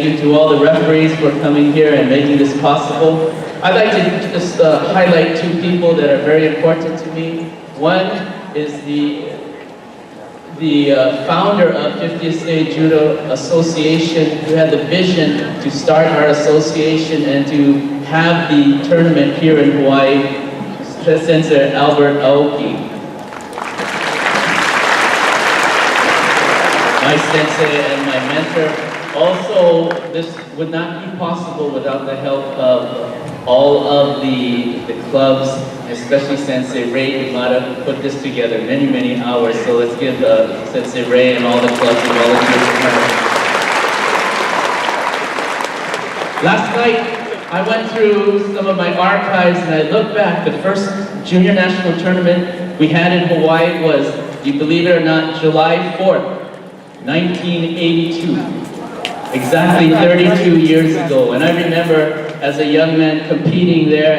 you to all the referees for coming here and making this possible. I'd like to just highlight two people that are very important to me. One is the founder of 50th State Judo Association, who had the vision to start our association and to have the tournament here in Hawaii, Sensei Albert Aoki. My sensei and my mentor. Also, this would not be possible without the help of all of the clubs, especially Sensei Ray Yamada, who put this together many hours. So let's give Sensei Ray and all the clubs and volunteers a hand. Last night, I went through some of my archives and I looked back. The first junior national tournament we had in Hawaii was, you believe it or not, July 4th, 1982. Exactly 32 years ago. And I remember as a young man competing there,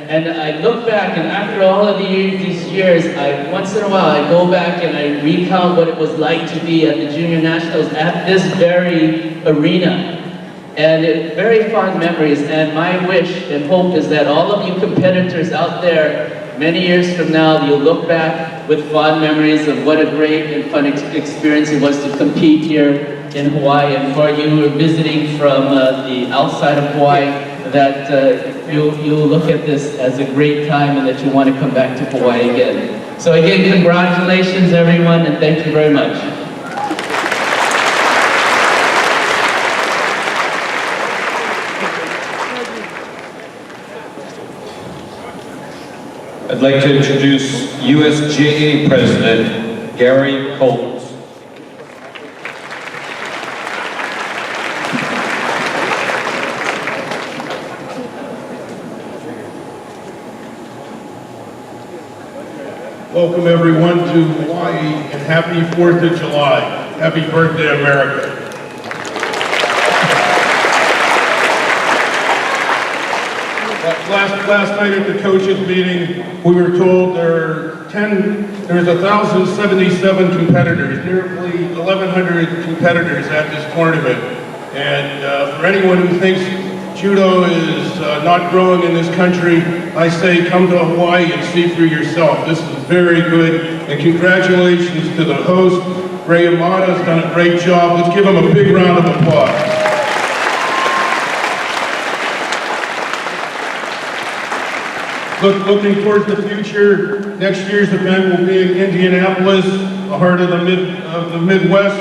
and I look back, and after all of these years, once in a while I go back and I recount what it was like to be at the Junior Nationals at this very arena. And very fond memories, and my wish and hope is that all of you competitors out there, many years from now, you'll look back with fond memories of what a great and fun experience it was to compete here in Hawaii. And for you who are visiting from the outside of Hawaii, that you'll look at this as a great time and that you want to come back to Hawaii again. So again, congratulations everyone, and thank you very much. I'd like to introduce USJA President Gary Colt. Welcome everyone to Hawaii and happy 4th of July. Happy birthday, America. Last night at the coaches meeting, we were told there's 1,077 competitors, nearly 1,100 competitors at this tournament. And for anyone who thinks Judo is not growing in this country, I say come to Hawaii and see for yourself. This is very good, and congratulations to the host. Ray Yamada has done a great job. Let's give him a big round of applause. Looking towards the future, next year's event will be in Indianapolis, the heart of the Midwest.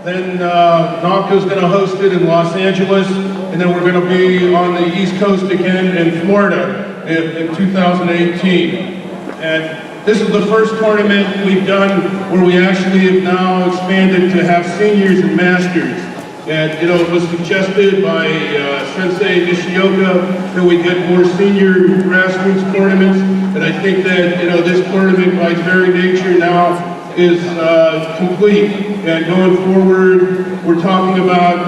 Then NACA's going to host it in Los Angeles, and then we're going to be on the East Coast again in Florida in 2018. And this is the first tournament we've done where we actually have now expanded to have seniors and masters. And it was suggested by Sensei Nishioka that we get more senior grassroots tournaments. And I think that this tournament by its very nature now is complete. And going forward, we're talking about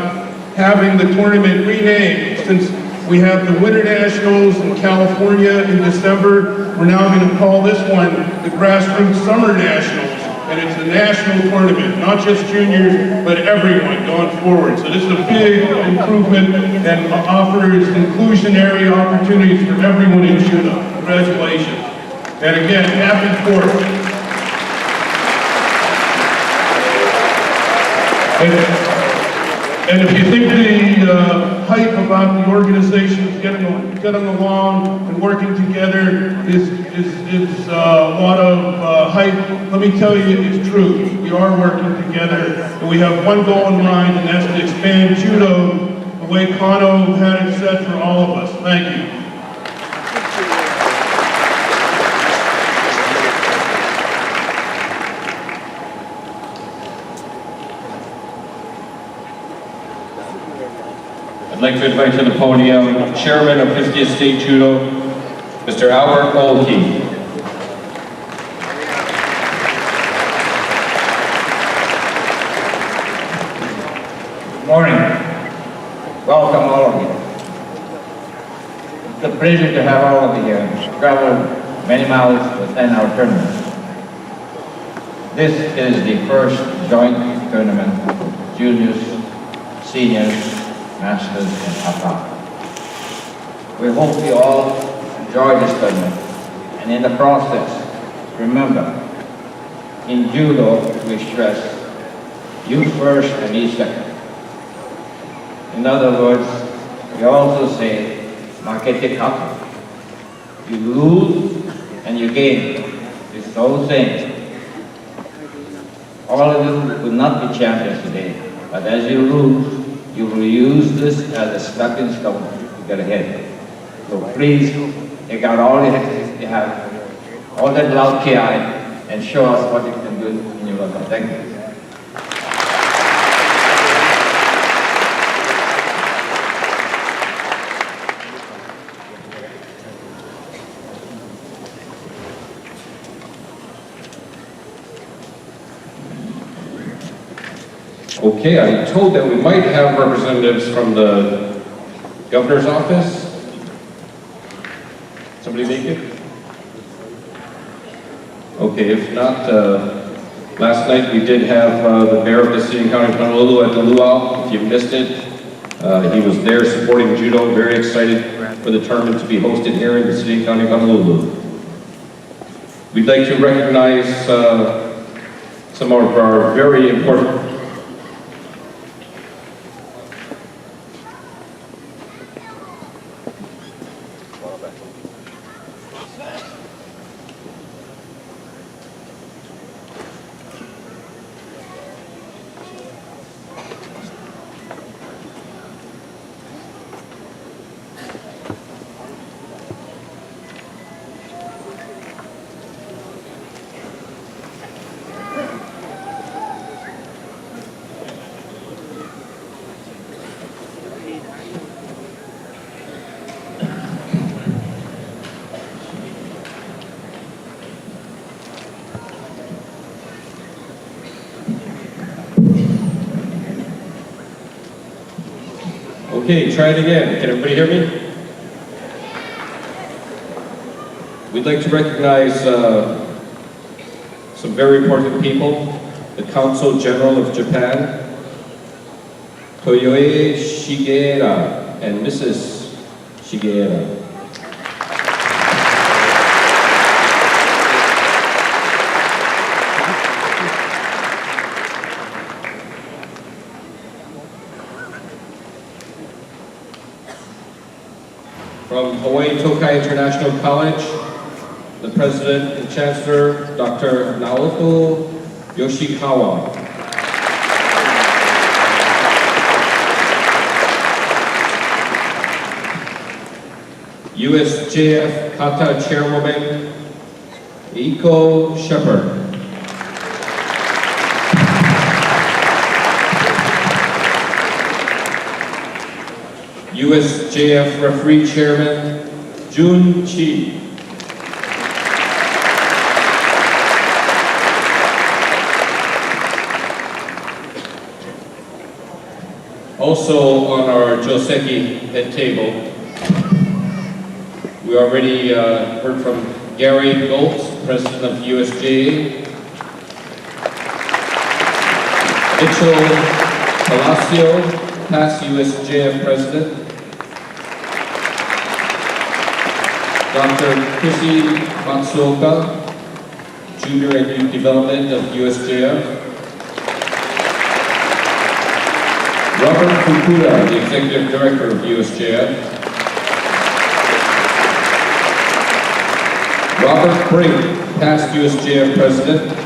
having the tournament renamed. Since we have the Winter Nationals in California in December, we're now going to call this one the Grassroots Summer Nationals. And it's a national tournament, not just juniors, but everyone going forward. So this is a big improvement and offers inclusionary opportunities for everyone in Judo. Congratulations. And again, happy 4th. And if you think the hype about the organizations getting along and working together is a lot of hype, let me tell you it's true. We are working together, and we have one goal in mind, and that's to expand Judo the way Kano had it set for all of us. Thank you. I'd like to invite to the podium Chairman of 50th State Judo, Mr. Albert Aoki. Good morning. Welcome all of you. It's a pleasure to have all of you here. Traveled many miles to attend our tournament. This is the first joint tournament, juniors, seniors, masters and kata. We hope you all enjoy this tournament, and in the process, remember, in judo we stress, you first and me second. In other words, we also say, makete kata. You lose and you gain. It's the whole thing. All of you could not be champions today, but as you lose, you will use this as a stepping stone to get ahead. So please, take out all you have, all that loud ki, and show us what you can do in your life. Thank you. Okay, I told that we might have representatives from the governor's office. Somebody make it? Okay, if not, last night we did have the mayor of the city and county of Honolulu at the luau. If you missed it, he was there supporting judo, very excited for the tournament to be hosted here in the city and county of Honolulu. We'd like to recognize some of our very important Okay, try it again. Can everybody hear me? We'd like to recognize some very important people. The Consul General of Japan, Toyoe Shigeru, and Mrs. Shigeru. From Hawaii Tokai International College, the President and Chancellor, Dr. Naoto Yoshikawa. USJF Kata Chairwoman, Eiko Shepard. USJF Referee Chairman, Jun Chi. Also on our Joseki head table, we already heard from Gary Goltz, President of USJA, Mitchell Palacio, past USJF President, Dr. Chrissy Matsuoka, Junior and Youth Development of USJF, Robert Fukuda, the Executive Director of USJF, Robert Brink, past USJF President,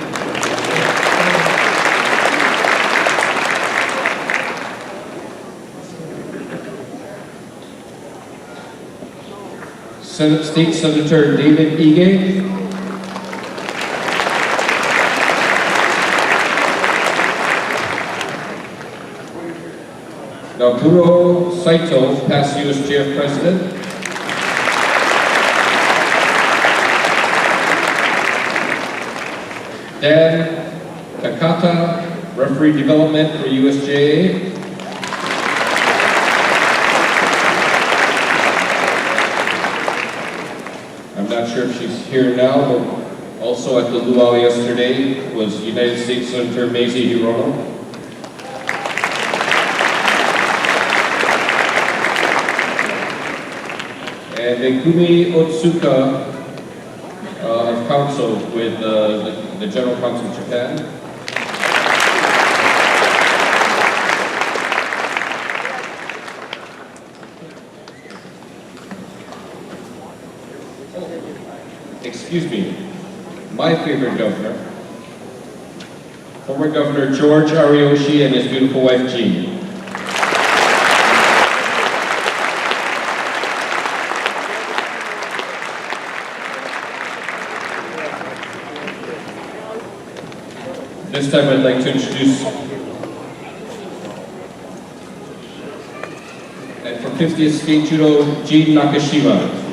State Senator David Ige, Naokuro Saito, past USJF President, Dan Takata, Referee Development for USJA, I'm not sure if she's here now, but also at the luau yesterday was United States Senator Mazie Hirono. and Megumi Otsuka of Council with the General Council of Japan. Excuse me, my favorite governor, former Governor George Ariyoshi and his beautiful wife Jean. This time I'd like to introduce, and for 50th State Judo, Jean Nakashima.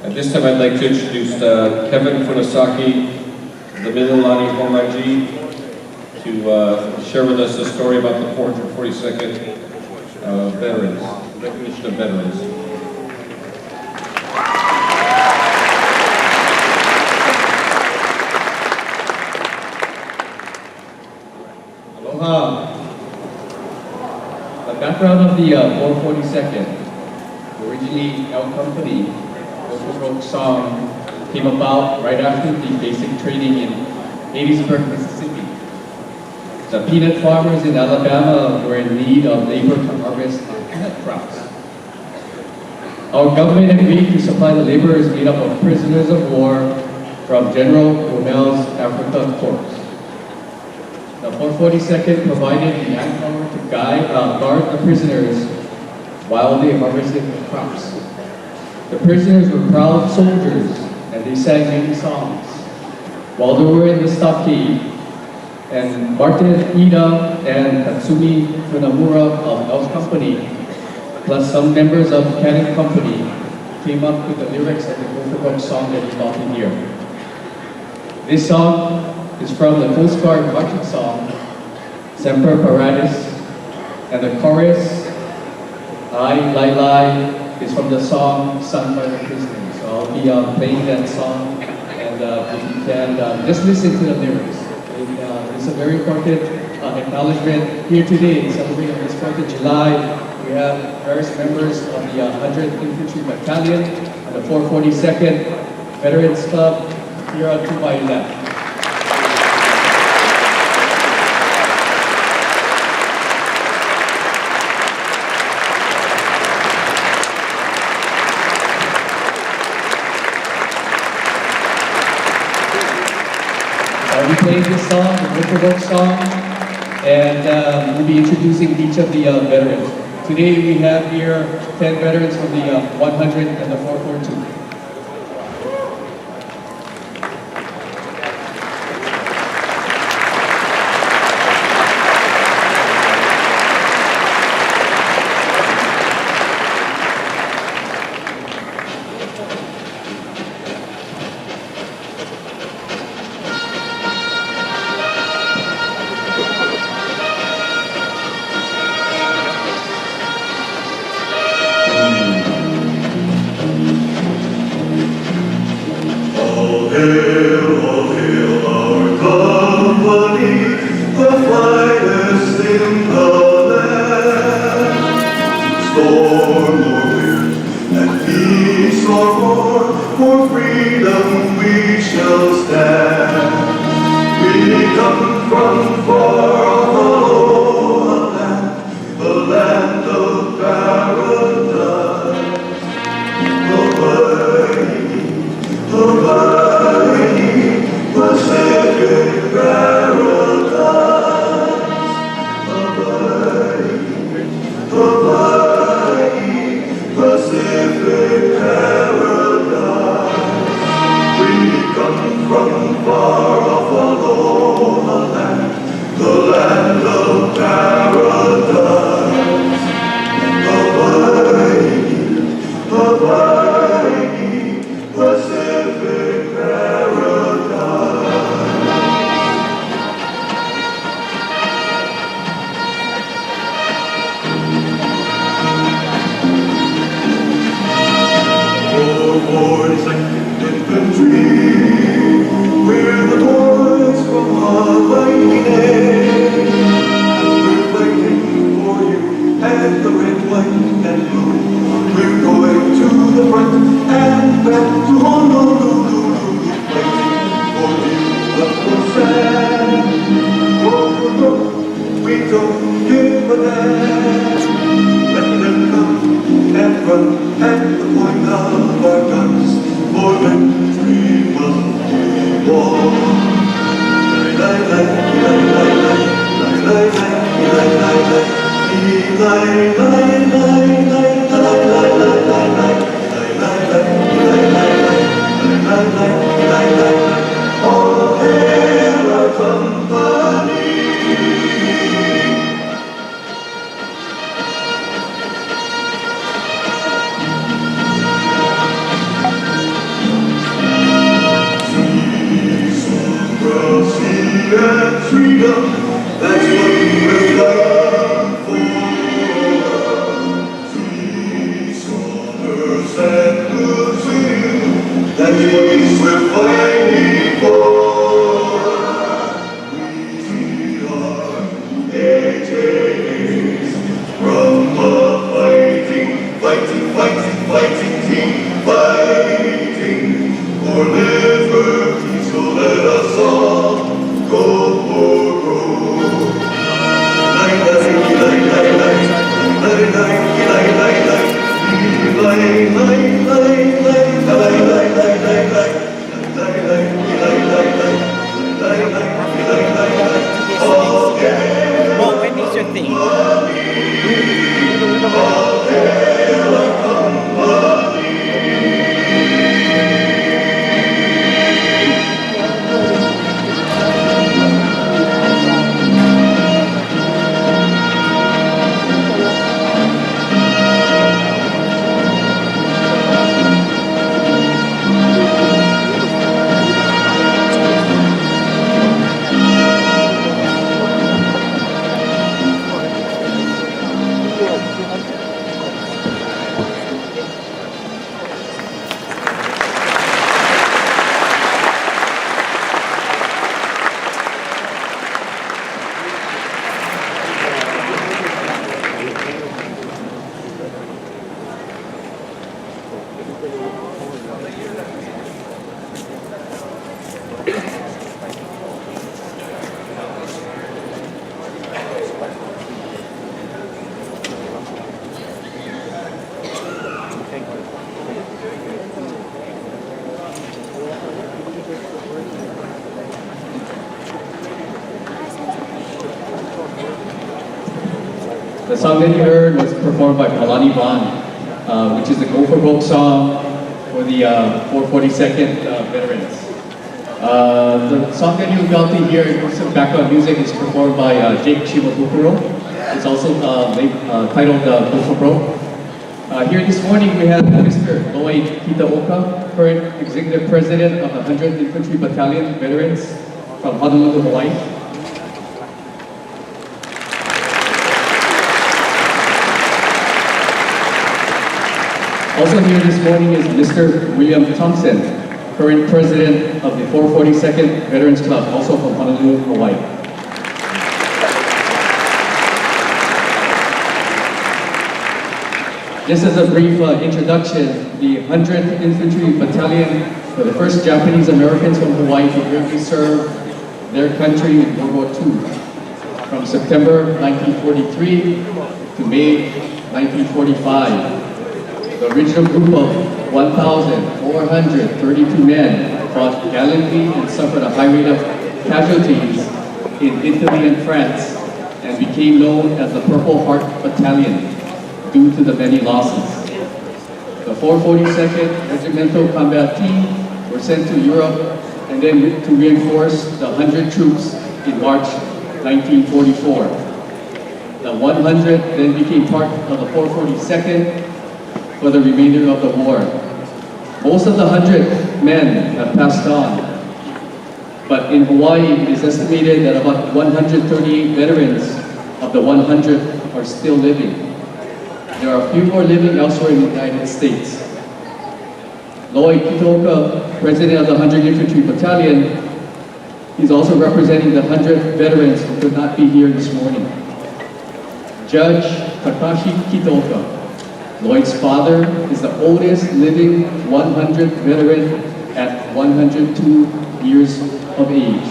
At this time I'd like to introduce Kevin Funasaki, the Mililani Homaji, to share with us a story about the 442nd veterans, recognition of veterans. Aloha. The background of the 442nd, originally our company, Dojo song, came about right after the basic training in Hattiesburg, Mississippi. The peanut farmers in Alabama were in need of labor to harvest peanut crops. Our government agreed to supply the laborers made up of prisoners of war from General Rommel's Africa Corps. The 442nd provided the manpower to guard the prisoners while they harvested the crops. The prisoners were proud soldiers and they sang many songs. While they were in the stockade, and Martin Ida and Tatsumi Funamura of L's Company, plus some members of Cannon Company, came up with the lyrics of the Gopher song that you're about to hear. This song is from the Coast Guard marching song, Semper Paratus, and the chorus, I Lai Lai, is from the song sung by the prisoners. So I'll be playing that song, and if you can just listen to the lyrics. It's a very important acknowledgement here today, celebrating this 4th of July. We have various members of the 100th Infantry Battalion and the 442nd Veterans Club here to my left. I'll be playing this song, the Gopher song, and we'll be introducing each of the veterans. Today we have here 10 veterans from the 100 and the 442. Hawaii, Freedom, that's what we're fighting for. Free soldiers and good will, that's what we're fighting for. We are AJAs from a fighting team, fighting for liberty, so let us all go for gold. Well, when is your thing? The song that you heard was performed by Palani Bhan, which is the Go for Broke song for the 442nd veterans. The song that you're about to hear in some background music is performed by Jake Shimabukuro. It's also titled Go for Broke. Here this morning we have Mr. Lloyd Kitaoka, current Executive President of the 100th Infantry Battalion Veterans from Honolulu, Hawaii. Also here this morning is Mr. William Thompson, current President of the 442nd Veterans Club, also from Honolulu, Hawaii. Just as a brief introduction, the 100th Infantry Battalion were the first Japanese Americans from Hawaii to bravely serve their country in World War II, from September 1943 to May 1945. The original group of 1,432 men fought gallantly and suffered a high rate of casualties in Italy and France and became known as the Purple Heart Battalion due to the many losses. The 442nd Regimental Combat Team were sent to Europe and then to reinforce the 100 troops in March 1944. The 100 then became part of the 442nd for the remainder of the war. Most of the 100 men have passed on, but in Hawaii it is estimated that about 138 veterans of the 100 are still living. There are a few more living elsewhere in the United States. Lloyd Kitaoka, President of the 100th Infantry Battalion, he's also representing the 100 veterans who could not be here this morning. Judge Takashi Kitaoka, Lloyd's father, is the oldest living 100 veteran at 102 years of age.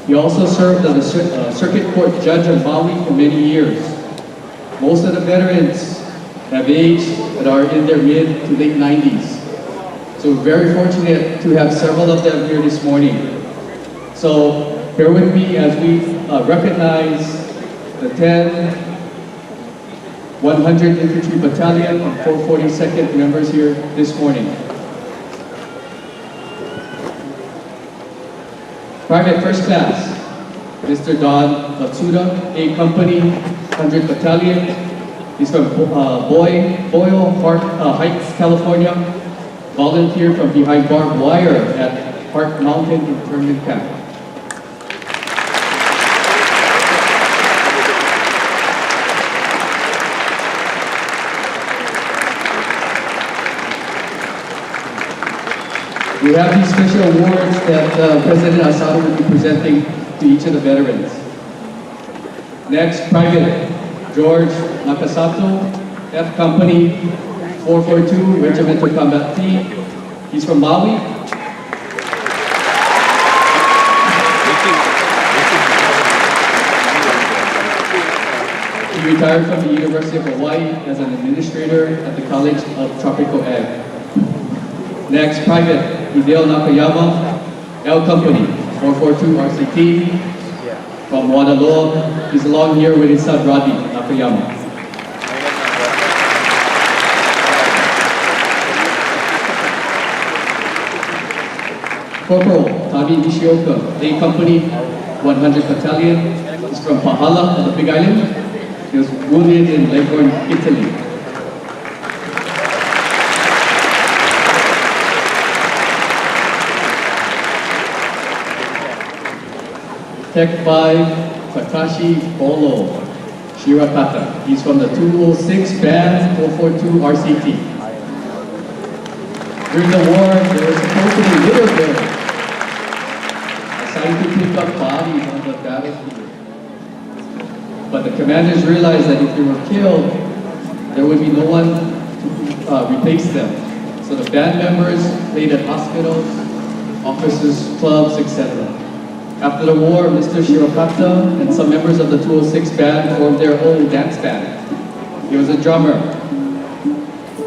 He also served as a circuit court judge in Maui for many years. Most of the veterans have aged and are in their mid to late 90s. So we're very fortunate to have several of them here this morning. So Bear with me as we recognize the 10 100 Infantry Battalion and 442nd members here this morning. Private First Class, Mr. Don Matsuda, A Company, 100 Battalion. He's from Boyle Heights, California. Volunteer from behind barbed wire at Park Mountain Internment Camp. We have these special awards that President Asano will be presenting to each of the veterans. Next, Private George Nakasato, F Company, 442, Regimental Combat Team. He's from Maui. He retired from the University of Hawaii as an administrator at the College of Tropical Ag. Next, Private Hideo Nakayama, L Company, 442 RCT, from Wanaloa. He's along here with his son Rodney Nakayama. Corporal Tabi Nishioka, A Company, 100 Battalion. He's from Pahala on the Big Island. He was wounded in Leghorn, Italy. Tech 5, Takashi Bolo, Shirakata. He's from the 206 Band 442 RCT. During the war, there was supposed to be litter bearers assigned to pick up bodies on the battlefield. But the commanders realized that if they were killed, there would be no one to replace them. So the band members played at hospitals, officers' clubs, etc. After the war, Mr. Shirokata and some members of the 206 band formed their own dance band. He was a drummer.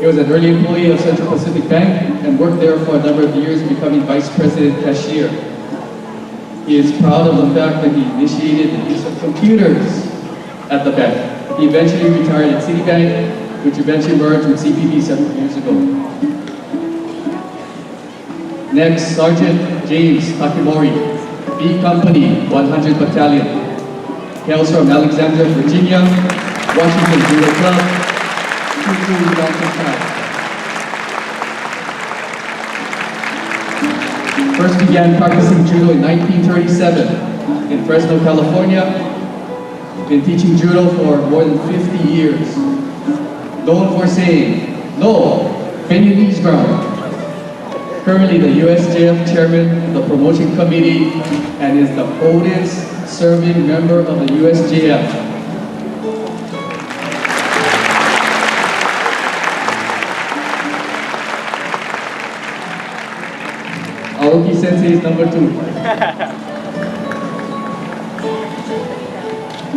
He was an early employee of Central Pacific Bank and worked there for a number of years, becoming vice president cashier. He is proud of the fact that he initiated the use of computers at the bank. He eventually retired at Citibank, which eventually merged with CPB several years ago. Next, Sergeant James Takimori, B Company, 100 Battalion. Hails from Alexandria, Virginia, Washington Judo Club, 22 Mountain Time. First began practicing judo in 1937 in Fresno, California. Been teaching judo for more than 50 years. Known for saying, "No, bend your knees ground." Currently the USJF chairman of the promotion committee and is the oldest serving member of the USJF. Aoki Sensei is number 2.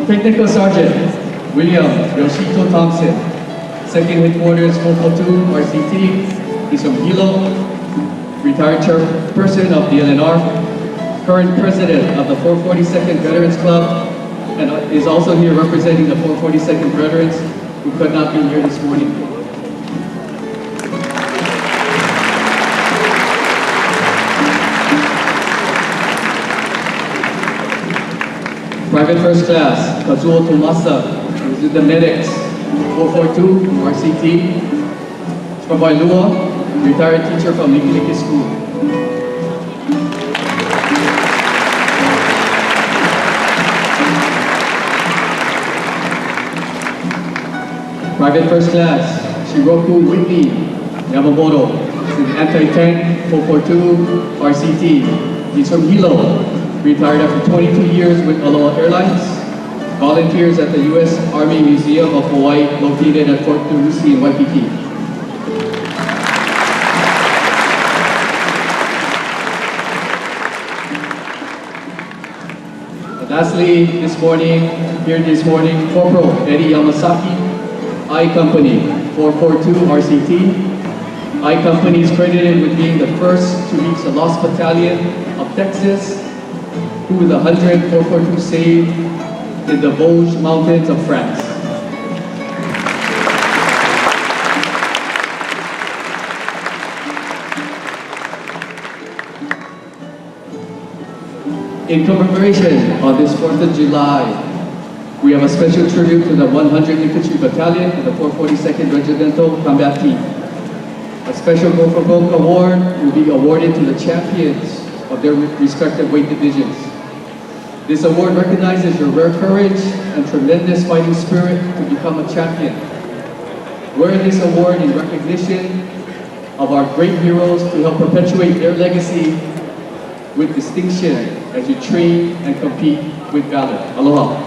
Technical Sergeant William Yoshito Thompson, 2nd Headquarters 442 RCT. He's from Hilo. Retired chairperson of the LNR, current president of the 442nd Veterans Club, and is also here representing the 442nd veterans who could not be here this morning. Private First Class Kazuo Tomasa, who's in the medics, 442 RCT, from Wailua. Retired teacher from Likelike School. Private First Class, Shiroku Whitney Yamamoto, anti-tank 442 RCT. He's from Hilo, retired after 22 years with Aloha Airlines. Volunteers at the U.S. Army Museum of Hawaii, located at Fort Turusi in Waikiki. Lastly, here this morning, Corporal Eddie Yamasaki, I Company, 442 RCT. I Company is credited with being the first to reach the Lost Battalion of Texas who with 100 fought for crusade in the Vosges mountains of France. In commemoration on this 4th of July, we have a special tribute to the 100 Infantry Battalion and the 442nd Regimental Combat Team. A special Go for Gold award will be awarded to the champions of their respective weight divisions. This award recognizes your rare courage and tremendous fighting spirit to become a champion. Wearing this award in recognition of our great heroes to help perpetuate their legacy with distinction as you train and compete with valor. Aloha.